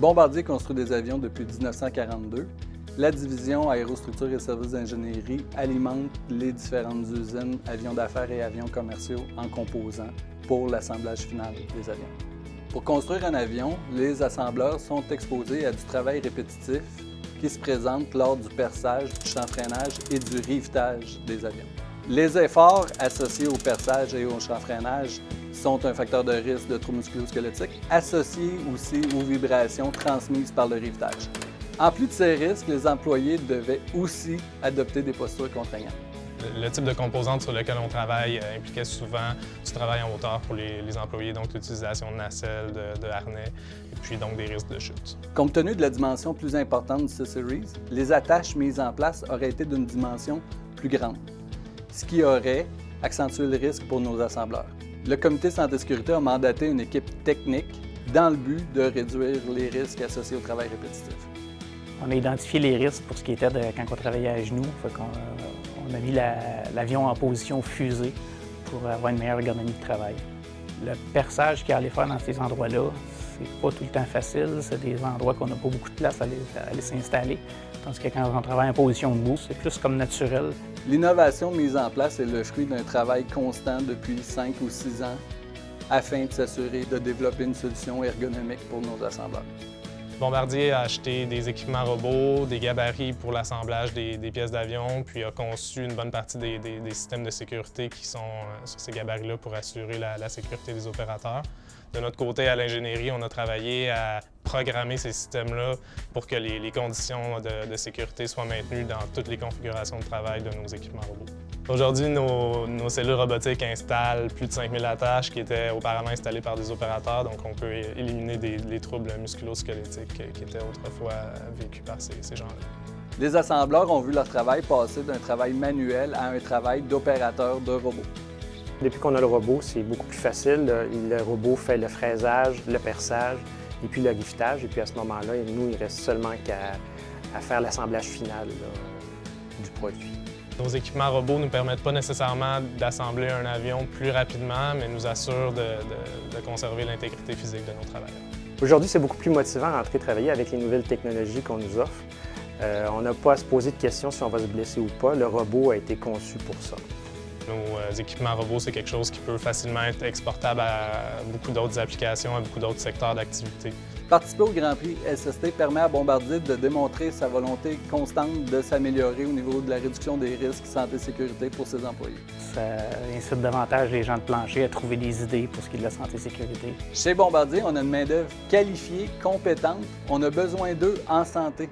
Bombardier construit des avions depuis 1942. La division Aérostructures et services d'ingénierie alimente les différentes usines, avions d'affaires et avions commerciaux en composants pour l'assemblage final des avions. Pour construire un avion, les assembleurs sont exposés à du travail répétitif qui se présente lors du perçage, du chanfreinage et du rivetage des avions. Les efforts associés au perçage et au chanfreinage sont un facteur de risque de troubles musculo-squelettiques, associés aussi aux vibrations transmises par le rivetage. En plus de ces risques, les employés devaient aussi adopter des postures contraignantes. Le type de composante sur lequel on travaille impliquait souvent du travail en hauteur pour les employés, donc l'utilisation de nacelles, de harnais, et puis donc des risques de chute. Compte tenu de la dimension plus importante du C-Series, les attaches mises en place auraient été d'une dimension plus grande, ce qui aurait accentué le risque pour nos assembleurs. Le Comité Santé-Sécurité a mandaté une équipe technique dans le but de réduire les risques associés au travail répétitif. On a identifié les risques pour ce qui était de quand on travaillait à genoux. On a mis l'avion en position fusée pour avoir une meilleure ergonomie de travail. Le perçage qu'il y a à aller faire dans ces endroits-là, c'est pas tout le temps facile. C'est des endroits qu'on n'a pas beaucoup de place à aller s'installer. Tandis que quand on travaille en position debout, c'est plus comme naturel. L'innovation mise en place est le fruit d'un travail constant depuis 5 ou 6 ans afin de s'assurer de développer une solution ergonomique pour nos assembleurs. Bombardier a acheté des équipements robots, des gabarits pour l'assemblage des pièces d'avion, puis a conçu une bonne partie des systèmes de sécurité qui sont sur ces gabarits-là pour assurer la sécurité des opérateurs. De notre côté, à l'ingénierie, on a travaillé à programmer ces systèmes-là pour que les conditions de sécurité soient maintenues dans toutes les configurations de travail de nos équipements robots. Aujourd'hui, nos cellules robotiques installent plus de 5000 attaches qui étaient auparavant installées par des opérateurs, donc on peut éliminer les troubles musculo-squelettiques qui étaient autrefois vécus par ces gens-là. Les assembleurs ont vu leur travail passer d'un travail manuel à un travail d'opérateur de robot. Depuis qu'on a le robot, c'est beaucoup plus facile. Le robot fait le fraisage, le perçage et puis le rivetage. Et puis à ce moment-là, nous, il reste seulement qu'à faire l'assemblage final du produit. Nos équipements robots ne nous permettent pas nécessairement d'assembler un avion plus rapidement, mais nous assurent de conserver l'intégrité physique de nos travailleurs. Aujourd'hui, c'est beaucoup plus motivant à rentrer travailler avec les nouvelles technologies qu'on nous offre. On n'a pas à se poser de questions si on va se blesser ou pas. Le robot a été conçu pour ça. Nos équipements robots, c'est quelque chose qui peut facilement être exportable à beaucoup d'autres applications, à beaucoup d'autres secteurs d'activité. Participer au Grand Prix SST permet à Bombardier de démontrer sa volonté constante de s'améliorer au niveau de la réduction des risques santé-sécurité pour ses employés. Ça incite davantage les gens de plancher à trouver des idées pour ce qui est de la santé-sécurité. Chez Bombardier, on a une main-d'œuvre qualifiée, compétente. On a besoin d'eux en santé.